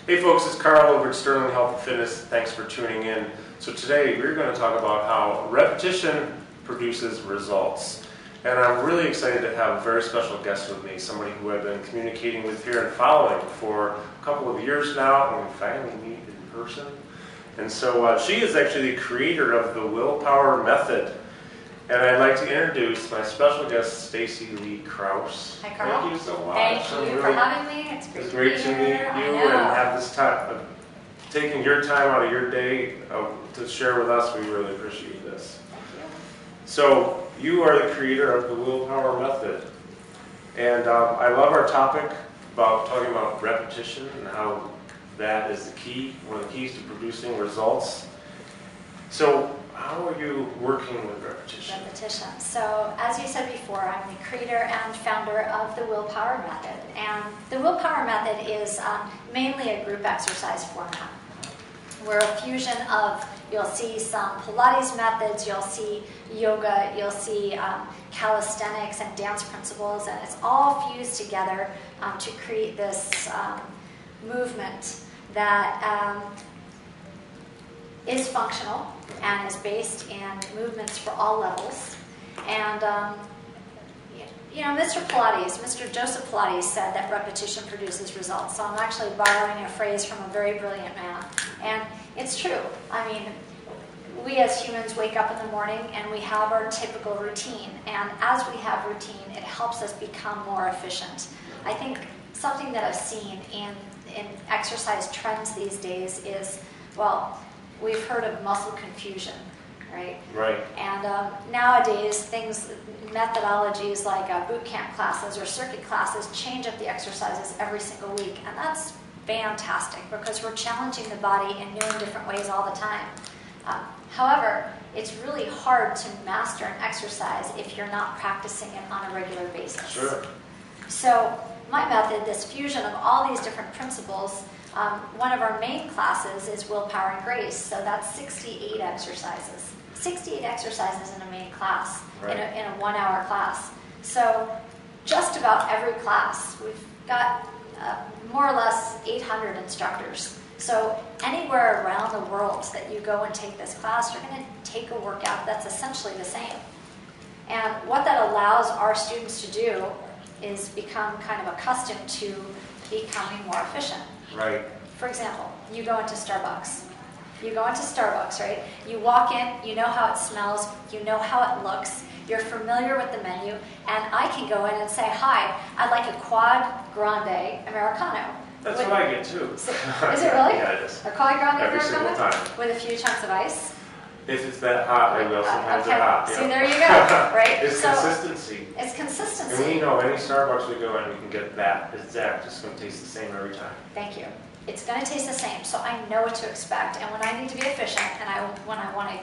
Hey folks, it's Carl over at Sterling Health and Fitness. Thanks for tuning in. So today we're going to talk about how repetition produces results. And I'm really excited to have a very special guest with me, somebody who I've been communicating with here and following for a couple of years now, and we finally meet in person. And so she is actually the creator of the willPower method. And I'd like to introduce my special guest, Stacey Lei Krauss. Hi, Carl. Thank you so much. Thank you for having me. It's great to meet you and have this time, taking your time out of your day to share with us. We really appreciate this. Thank you. So you are the creator of the willPower method. And I love our topic about talking about repetition and how that is the key, one of the keys to producing results. So how are you working with repetition? Repetition. So as you said before, I'm the creator and founder of the willPower method. And the willPower method is mainly a group exercise format. We're a fusion of, you'll see some Pilates methods, you'll see yoga, you'll see calisthenics and dance principles, and it's all fused together to create this movement that is functional and is based in movements for all levels. And you know, Mr. Joseph Pilates said that repetition produces results. So I'm actually borrowing a phrase from a very brilliant man. And it's true. I mean, we as humans wake up in the morning and we have our typical routine. And as we have routine, it helps us become more efficient. I think something that I've seen in exercise trends these days is, well, we've heard of muscle confusion, right? Right. And nowadays, methodologies like boot camp classes or circuit classes change up the exercises every single week. And that's fantastic because we're challenging the body in new and different ways all the time. However, it's really hard to master an exercise if you're not practicing it on a regular basis. Sure. So my method, this fusion of all these different principles, one of our main classes is willPower and Grace, so that's 68 exercises. 68 exercises in a main class, right, in a 1 hour class. So just about every class, we've got more or less 800 instructors. So anywhere around the world that you go and take this class, you're going to take a workout that's essentially the same. And what that allows our students to do is become kind of accustomed to becoming more efficient. Right. For example, you go into Starbucks. Right? You walk in, you know how it smells, you know how it looks, you're familiar with the menu, and I can go in and say, hi, I'd like a quad grande Americano. That's what I get too. Is it really? Yeah, it is. A quad grande Every Americano? single time. With a few chunks of ice? If it's that hot, I will. Sometimes okay. it's hot. See, there you go. Right? It's consistency. It's consistency. And we know any Starbucks we go in, we can get that exact. It's going to taste the same every time. Thank you. It's going to taste the same, so I know what to expect. And when I need to be efficient and when I want to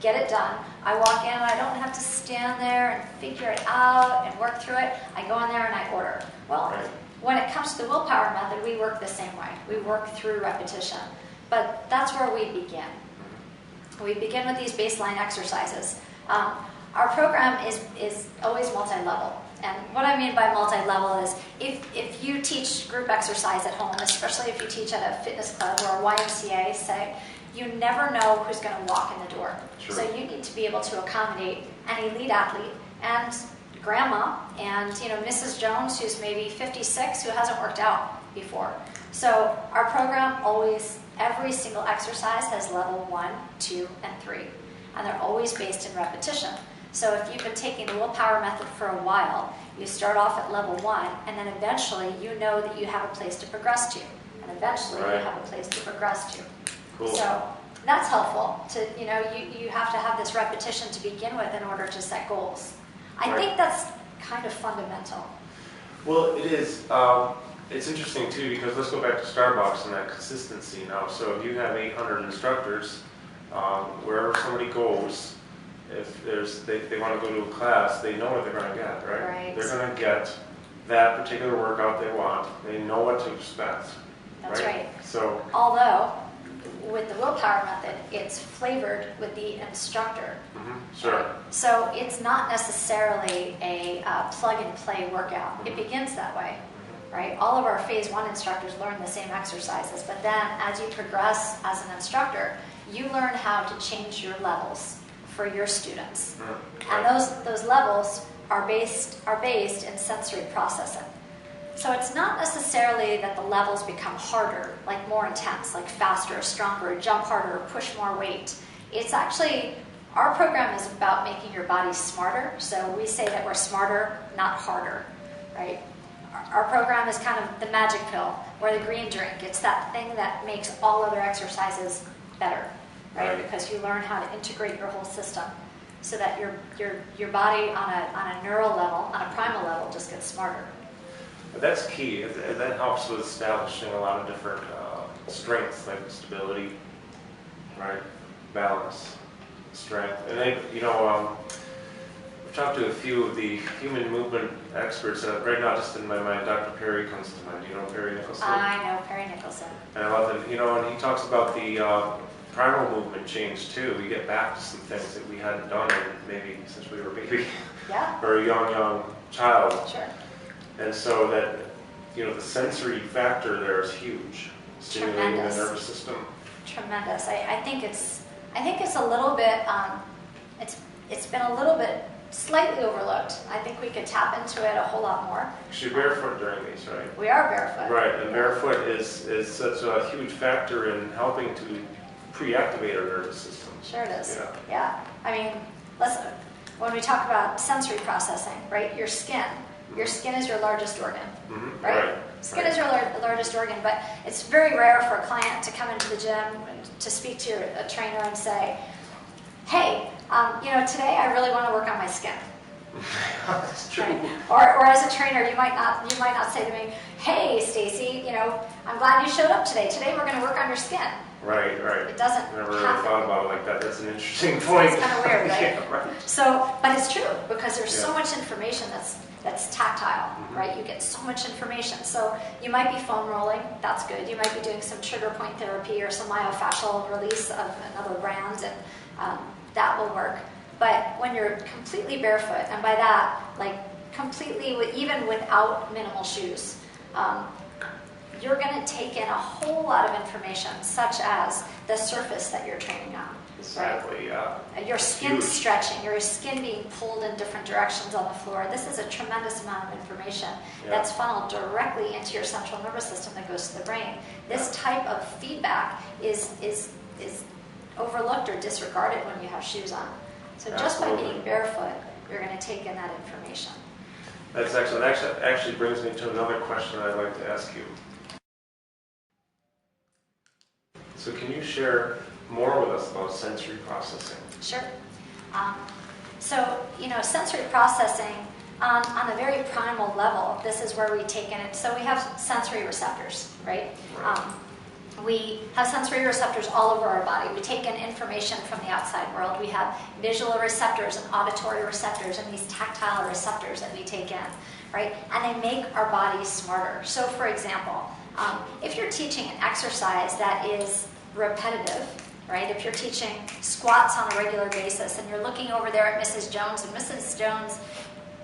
get it done, I walk in and I don't have to stand there and figure it out and work through it. I go in there and I order. Well, right, when it comes to the willPower method, we work the same way. We work through repetition. But that's where we begin. We begin with these baseline exercises. Our program is always multi-level. And what I mean by multi-level is if you teach group exercise at home, especially if you teach at a fitness club or a YMCA, say, you never know who's going to walk in the door. Sure. So you need to be able to accommodate an elite athlete and grandma and Mrs. Jones, who's maybe 56, who hasn't worked out before. So our program always, every single exercise has level 1, 2, and 3. And they're always based in repetition. So if you've been taking the willPower method for a while, you start off at level 1, and then eventually you know that you have a place to progress to. And eventually right, you have a place to progress to. Cool. So that's helpful to, you have to have this repetition to begin with in order to set goals. I right, think that's kind of fundamental. Well, it is. It's interesting too, because let's go back to Starbucks and that consistency now. So if you have 800 instructors, wherever somebody goes, if they want to go to a class, they know what they're going to get, right? Right. They're going to get that particular workout they want. They know what to expect. That's right. So, although with the willPower method, it's flavored with the instructor. Sure. So it's not necessarily a plug-and-play workout. It begins that way. right? All of our phase 1 instructors learn the same exercises, but then as you progress as an instructor, you learn how to change your levels for your students. And those levels are based in sensory processing. So it's not necessarily that the levels become harder, like more intense, like faster, stronger, jump harder, push more weight. It's actually, our program is about making your body smarter. So we say that we're smarter, not harder, right? Our program is kind of the magic pill or the green drink. It's that thing that makes all other exercises better, right? Because you learn how to integrate your whole system so that your body on a neural level, on a primal level, just gets smarter. That's key. That helps with establishing a lot of different strengths, like stability, right, balance, strength. And I've talked to a few of the human movement experts, and right now, just in my mind, Dr. Perry comes to mind. Do you know Perry Nicholson? I know Perry Nicholson. And I love him. And he talks about the primal movement change too. We get back to some things that we hadn't done maybe since we were a baby, or a young child. Sure. And so that, the sensory factor there is huge, stimulating the nervous system. Tremendous. I think it's a little bit, it's been a little bit slightly overlooked. I think we could tap into it a whole lot more. You're barefoot during these, right? We are barefoot. Right, and barefoot is such a huge factor in helping to pre-activate our nervous system. Sure it is. Yeah. I mean, listen, when we talk about sensory processing, right, your skin is your largest organ, right? Skin is your largest organ, but it's very rare for a client to come into the gym to speak to a trainer and say, hey, today I really want to work on my skin. That's true. Right? Or as a trainer, you might not say to me, hey, Stacey, I'm glad you showed up today. Today we're going to work on your skin. Right. It doesn't Never really thought about it like that. That's an interesting point. It's kind of weird, right? Yeah, right. So, but it's true because there's so much information that's tactile, right? You get so much information. So you might be foam rolling, that's good. You might be doing some trigger point therapy or some myofascial release of another brand, and that will work. But when you're completely barefoot, and by that, like completely, even without minimal shoes, you're going to take in a whole lot of information, such as the surface that you're training on. Exactly, right? Your skin stretching, your skin being pulled in different directions on the floor. This is a tremendous amount of information that's funneled directly into your central nervous system that goes to the brain. This type of feedback is overlooked or disregarded when you have shoes on. So just by being barefoot, you're going to take in that information. That's excellent. Actually brings me to another question I'd like to ask you. So can you share more with us about sensory processing? Sure. Sensory processing on a very primal level, this is where we take in it. So we have sensory receptors, right? We have sensory receptors all over our body. We take in information from the outside world. We have visual receptors and auditory receptors and these tactile receptors that we take in, right? And they make our bodies smarter. So for example, if you're teaching an exercise that is repetitive, right? If you're teaching squats on a regular basis and you're looking over there at Mrs. Jones and Mrs. Jones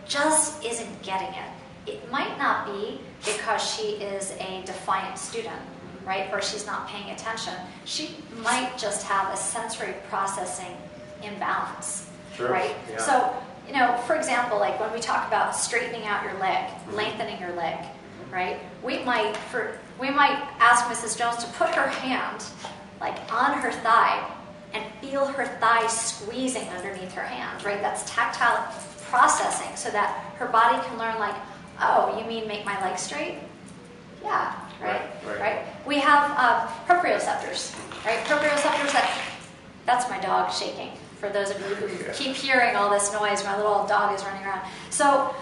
just isn't getting it, it might not be because she is a defiant student, right? Or she's not paying attention. She might just have a sensory processing imbalance, right? Yeah. So, for example, like when we talk about straightening out your leg, lengthening your leg, right? We might ask Mrs. Jones to put her hand like on her thigh and feel her thigh squeezing underneath her hand, right? That's tactile processing so that her body can learn like, oh, you mean make my leg straight? Yeah, right? We have proprioceptors, right? Proprioceptors, that's my dog shaking. For those of you who keep hearing all this noise, my little dog is running around. So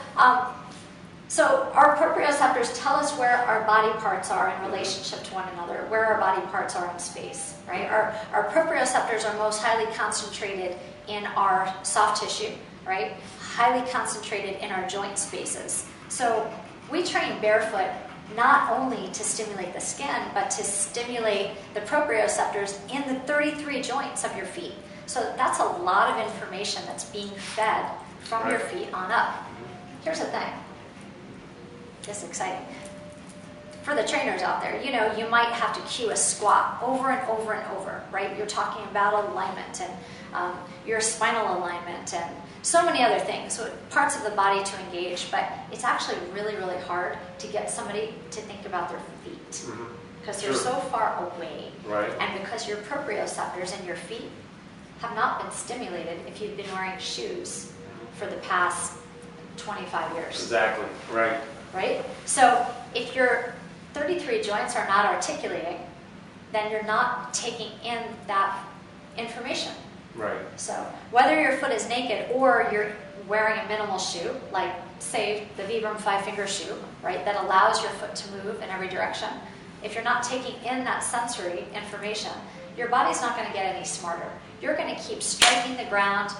our proprioceptors tell us where our body parts are in relationship to one another, where our body parts are in space, right? Our proprioceptors are most highly concentrated in our soft tissue, right? Highly concentrated in our joint spaces. So we train barefoot not only to stimulate the skin, but to stimulate the proprioceptors in the 33 joints of your feet. So that's a lot of information that's being fed from your feet on up. Here's the thing. This is exciting. for the trainers out there, you know, you might have to cue a squat over and over and over, right? You're talking about alignment and your spinal alignment and so many other things, so parts of the body to engage, but it's actually really, really hard to get somebody to think about their feet because they're so far away. Right. And because your proprioceptors in your feet have not been stimulated if you've been wearing shoes for the past 25 years. Exactly, right. Right? So if your 33 joints are not articulating, then you're not taking in that information. Right. So whether your foot is naked or you're wearing a minimal shoe, like say the Vibram 5-finger shoe, right, that allows your foot to move in every direction, if you're not taking in that sensory information, your body's not going to get any smarter. You're going to keep striking the ground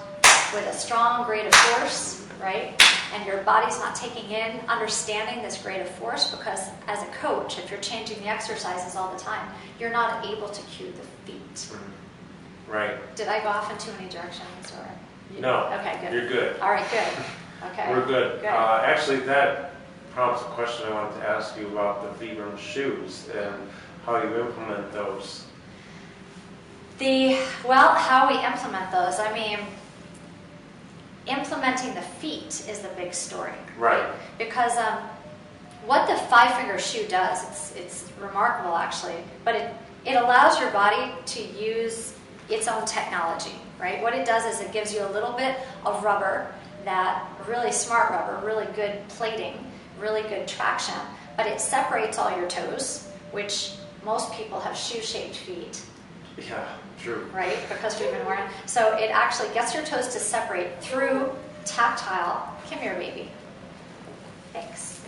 with a strong grade of force, right? And your body's not taking in, understanding this grade of force because as a coach, if you're changing the exercises all the time, you're not able to cue the feet. Right. Did I go off in too many directions? Or? No. Okay, good. You're good. All right, good. Okay. We're good. Good. Actually, that prompts a question I wanted to ask you about the Vibram shoes and how you implement those. How we implement those, I mean, implementing the feet is the big story. Right. Because what the 5-finger shoe does, it's remarkable actually, but it allows your body to use its own technology, right? What it does is it gives you a little bit of rubber, that really smart rubber, really good plating, really good traction, but it separates all your toes, which most people have shoe-shaped feet. Yeah, true. Right, because we've been wearing. So it actually gets your toes to separate through tactile. Come here, baby. Thanks.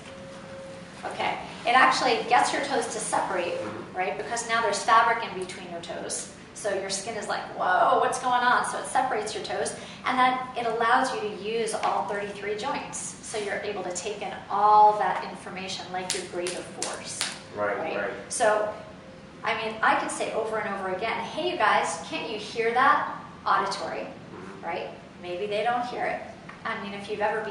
Okay. It actually gets your toes to separate, right? Because now there's fabric in between your toes. So your skin is like, whoa, what's going on? So it separates your toes. And then it allows you to use all 33 joints. So you're able to take in all that information, like your grade of force. Right. So, I mean, I could say over and over again, hey, you guys, can't you hear that? Auditory, right? Maybe they don't hear it. I mean, if you've ever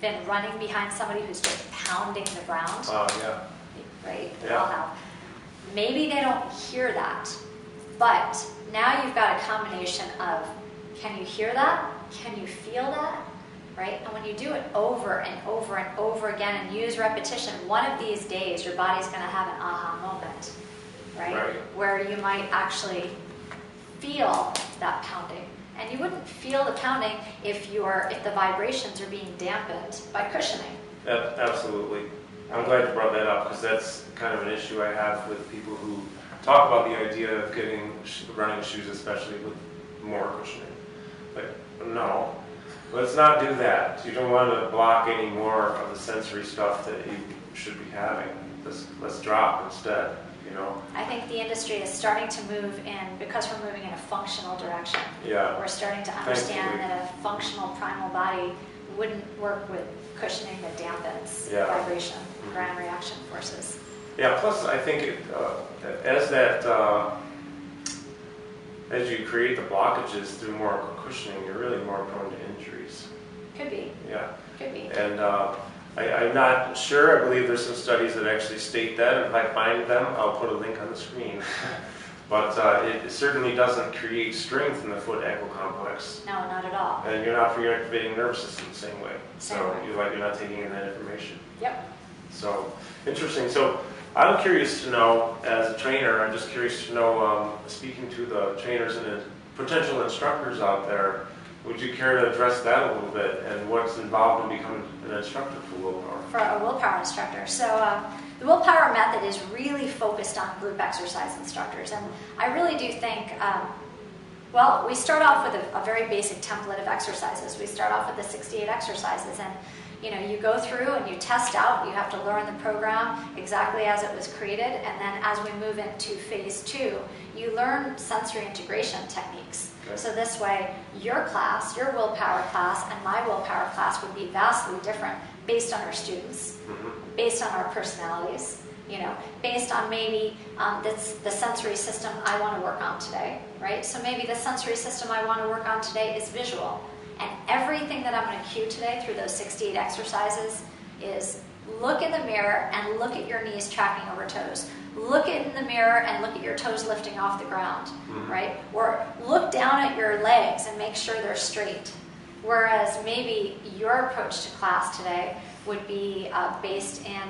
been running behind somebody who's just pounding the ground, Oh, yeah. right? We Yeah. all have. Maybe they don't hear that, but now you've got a combination of, can you hear that? Can you feel that? Right? And when you do it over and over and over again and use repetition, one of these days your body's going to have an aha moment, right? Where you might actually feel that pounding. And you wouldn't feel the pounding if the vibrations are being dampened by cushioning. Absolutely. I'm glad you brought that up because that's kind of an issue I have with people who talk about the idea of getting running shoes, especially with more cushioning. But no, let's not do that. You don't want to block any more of the sensory stuff that you should be having. Let's drop instead, you know. I think the industry is starting to move in, because we're moving in a functional direction. Yeah. We're starting to understand that a functional primal body wouldn't work with cushioning that dampens vibration, ground reaction forces. Yeah, plus I think as you create the blockages through more cushioning, you're really more prone to injuries. Could be. Yeah. Could be. And I'm not sure. I believe there's some studies that actually state that. And if I find them, I'll put a link on the screen. But it certainly doesn't create strength in the foot-ankle complex. No, not at all. And you're not reactivating nervous system the same way. Same so way. you're not taking in that information. Yep. So interesting. So I'm curious to know, as a trainer, I'm just curious to know, speaking to the trainers and potential instructors out there, would you care to address that a little bit and what's involved in becoming an instructor for willPower? For a willPower instructor. So the willPower method is really focused on group exercise instructors. And I really do think, we start off with a very basic template of exercises. We start off with the 68 exercises. And you go through and you test out. You have to learn the program exactly as it was created. And then as we move into phase 2, you learn sensory integration techniques. Okay. So this way, your class, your willPower class, and my willPower class would be vastly different based on our students, based on our personalities, based on maybe the sensory system I want to work on today, right? So maybe the sensory system I want to work on today is visual. And everything that I'm going to cue today through those 68 exercises is look in the mirror and look at your knees tracking over toes. Look in the mirror and look at your toes lifting off the ground, right? Or look down at your legs and make sure they're straight. Whereas maybe your approach to class today would be based in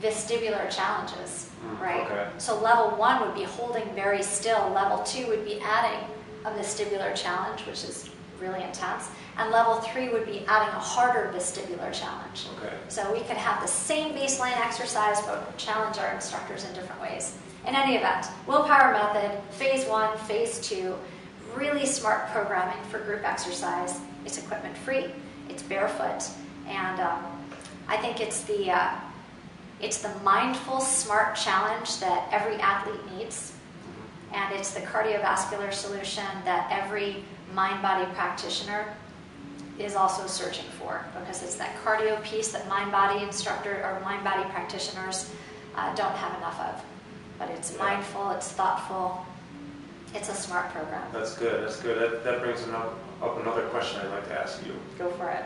vestibular challenges, right? Okay. So level 1 would be holding very still. Level 2 would be adding a vestibular challenge, which is really intense. And level 3 would be adding a harder vestibular challenge. Okay. So we could have the same baseline exercise, but challenge our instructors in different ways. In any event, willpower method, phase 1, phase 2, really smart programming for group exercise. It's equipment free, it's barefoot, and I think it's the mindful, smart challenge that every athlete needs, and it's the cardiovascular solution that every mind-body practitioner is also searching for, because it's that cardio piece that mind-body instructor or mind-body practitioners don't have enough of. But it's mindful, it's thoughtful, it's a smart program. That's good. That's good. That brings up another question I'd like to ask you. Go for it.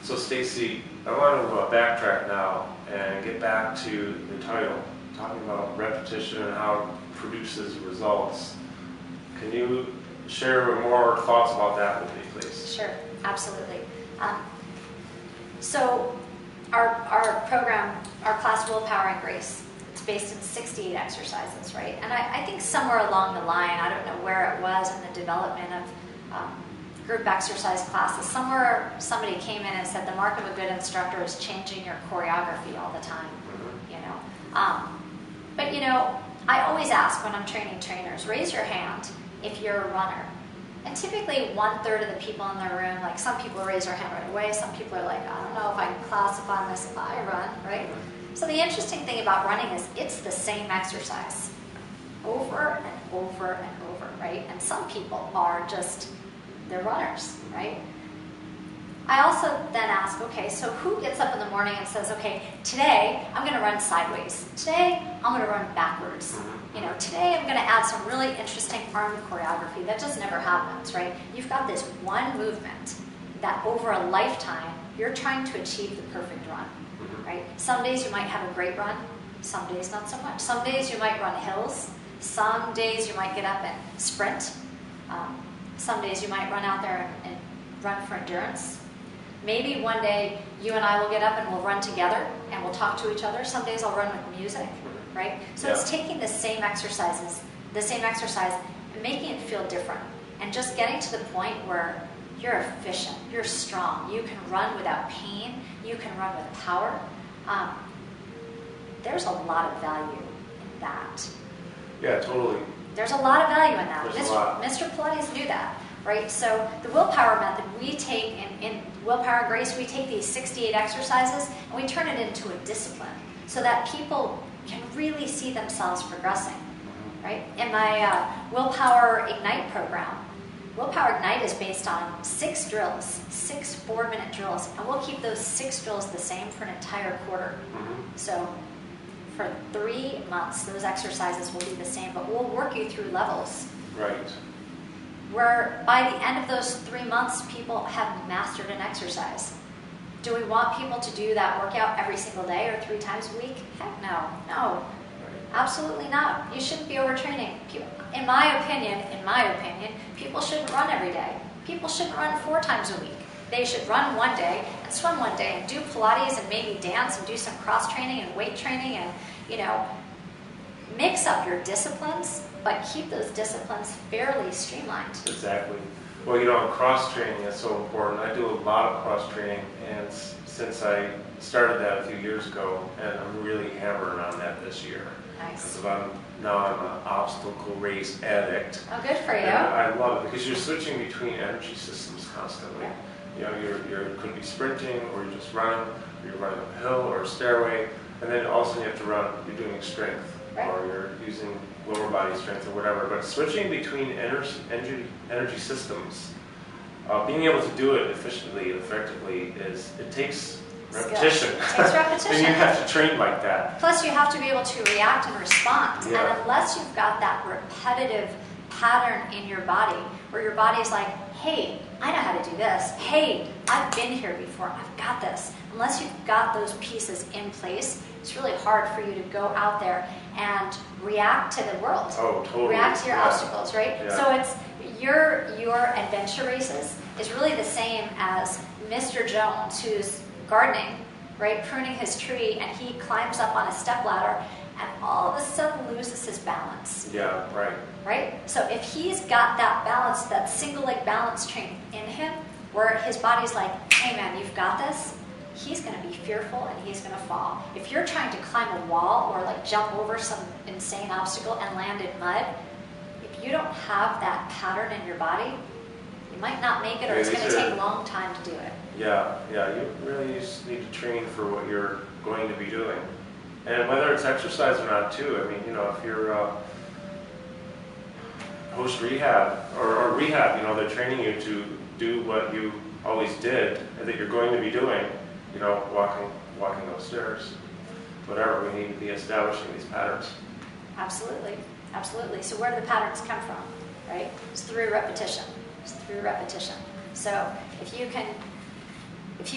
So Stacey, I want to backtrack now and get back to the title, talking about repetition and how it produces results. Can you share more thoughts about that with me, please? Sure, absolutely. So our program, our class Willpower and Grace, it's based in 68 exercises, right? And I think somewhere along the line, I don't know where it was in the development of group exercise classes, somewhere somebody came in and said the mark of a good instructor is changing your choreography all the time, you know. But you know, I always ask when I'm training trainers, raise your hand if you're a runner. And typically 1/3 of the people in the room, like some people raise their hand right away, some people are like, I don't know if I can classify myself, I run, right? So the interesting thing about running is it's the same exercise over and over and over, right? And some people are just, they're runners, right? I also then ask, okay, so who gets up in the morning and says, okay, today I'm going to run sideways. Today I'm going to run backwards. You know, today I'm going to add some really interesting arm choreography. That just never happens, right? You've got this one movement that over a lifetime, you're trying to achieve the perfect run, right? Some days you might have a great run, some days not so much. Some days you might run hills, some days you might get up and sprint. Some days you might run out there and run for endurance. Maybe one day you and I will get up and we'll run together and we'll talk to each other. Some days I'll run with music, right? So it's taking the same exercise, and making it feel different. And just getting to the point where you're efficient, you're strong, you can run without pain, you can run with power. There's a lot of value in that. Yeah, totally. There's a lot of value in that. There's a lot. Mr. Pilates knew that, right? So the willpower method, we take, in Willpower and Grace, we take these 68 exercises and we turn it into a discipline so that people can really see themselves progressing, right? In my Willpower Ignite program, Willpower Ignite is based on 6 drills, 6 4-minute drills, and we'll keep those 6 drills the same for an entire quarter. So for 3 months, those exercises will be the same, but we'll work you through levels. Right. Where by the end of those 3 months, people have mastered an exercise. Do we want people to do that workout every single day or 3 times a week? Heck no, no, absolutely not. You shouldn't be overtraining. In my opinion, people shouldn't run every day. People shouldn't run 4 times a week. They should run one day and swim one day and do Pilates and maybe dance and do some cross training and weight training and, you know, mix up your disciplines, but keep those disciplines fairly streamlined. Exactly. Well, you know, cross training is so important. I do a lot of cross training, and since I started that a few years ago, and I'm really hammering on that this year. Nice. Because I'm an obstacle race addict. Oh, good for you. And I love it because you're switching between energy systems constantly. Yeah. You know, you could be sprinting, or you're just running, or you're running up a hill or a stairway, and then also you have to run. You're doing strength, or you're using lower body strength or whatever. But switching between energy systems, being able to do it efficiently, effectively, it takes repetition. It takes repetition. And you have to train like that. Plus, you have to be able to react and respond. Yeah. And unless you've got that repetitive pattern in your body, where your body's like, hey, I know how to do this. Hey, I've been here before. I've got this. Unless you've got those pieces in place, it's really hard for you to go out there and react to the world. Oh, totally. React to your obstacles, right? Yeah. So it's your adventure races is really the same as Mr. Jones, who's gardening, right, pruning his tree, and he climbs up on a stepladder, and all of a sudden loses his balance. Yeah, right. Right? So if he's got that balance, that single leg balance train in him, where his body's like, hey man, you've got this, he's going to be fearful and he's going to fall. If you're trying to climb a wall or like jump over some insane obstacle and land in mud, if you don't have that pattern in your body, you might not make it, or it's going to take a long time to do it. Yeah, you really just need to train for what you're going to be doing. And whether it's exercise or not too, I mean, if you're post rehab or rehab, they're training you to do what you always did and that you're going to be doing, walking upstairs, whatever. We need to be establishing these patterns. Absolutely. So where do the patterns come from, right? It's through repetition. So if you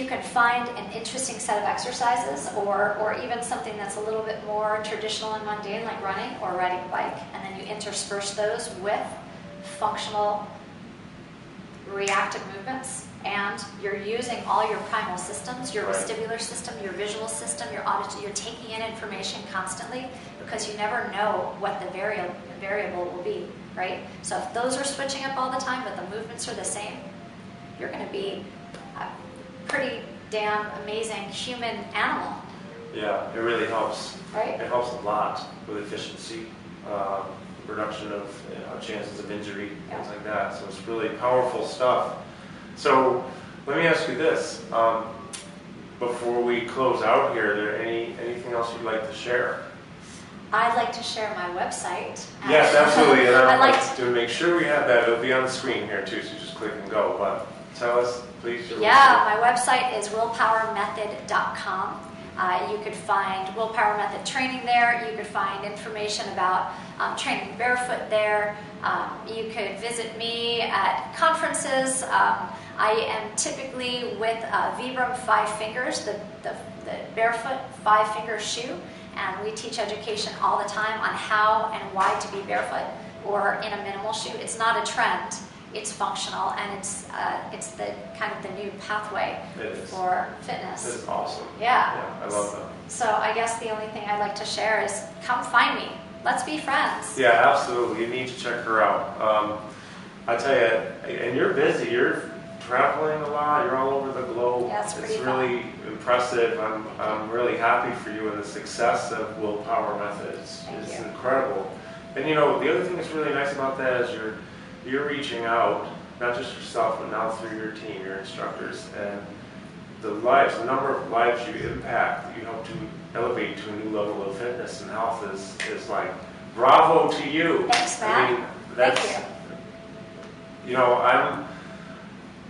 can find an interesting set of exercises, or even something that's a little bit more traditional and mundane, like running or riding a bike, and then you intersperse those with functional reactive movements, and you're using all your primal systems, your Right. vestibular system, your visual system, your auditory, you're taking in information constantly, because you never know what the variable will be, right? So if those are switching up all the time, but the movements are the same, you're going to be a pretty damn amazing human animal. Yeah, it really helps. Right. It helps a lot with efficiency, reduction of chances of injury, things like that. So it's really powerful stuff. So let me ask you this. Before we close out here, are there anything else you'd like to share? I'd like to share my website. Yes, absolutely. And I'd I'd like like to make sure we have that. It'll be on the screen here too, so just click and go. But tell us, please. my website is willpowermethod.com. You could find Willpower Method training there. You could find information about training barefoot there. You could visit me at conferences. I am typically with Vibram 5 Fingers, the barefoot 5-finger shoe, and we teach education all the time on how and why to be barefoot or in a minimal shoe. It's not a trend. It's functional, and it's the kind of the new pathway for fitness. This is awesome. Yeah, I love that. So I guess the only thing I'd like to share is come find me. Let's be friends. Yeah, absolutely. You need to check her out. I tell you, and you're busy. You're traveling a lot. You're all over the globe. Yeah, it's pretty really impressive. I'm really happy for you and the success of willpower methods. It's incredible. And the other thing that's really nice about that is you're reaching out, not just yourself, but now through your team, your instructors, and the number of lives you impact, that you help to elevate to a new level of fitness and health is like, bravo to you. Thanks, Matt. I mean, that's, Thank you. I'm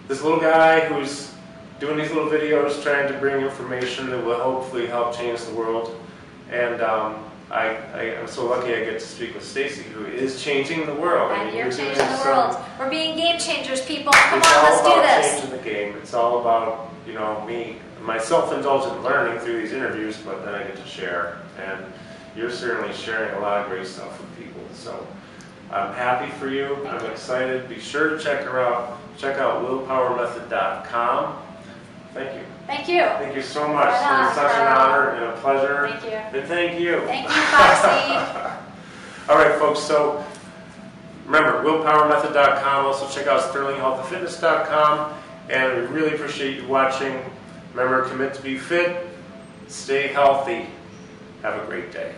this little guy who's doing these little videos trying to bring information that will hopefully help change the world. And I'm so lucky I get to speak with Stacey, who is changing the world. And you're doing changing the world. We're being game changers, people. Come on, let's do It's all about this. changing the game. It's all about, my self-indulgent learning through these interviews, but then I get to share. And you're certainly sharing a lot of great stuff with people. So I'm happy for you. I'm excited. Be sure to check her out. Check out willpowermethod.com. Thank you. Thank you. Thank you so much. Right It's such an honor and a pleasure. Thank you. And thank you. Thank you, Foxy. All right, folks. So remember, willpowermethod.com. Also check out sterlinghealthfitness.com. And we really appreciate you watching. Remember, commit to be fit. Stay healthy. Have a great day.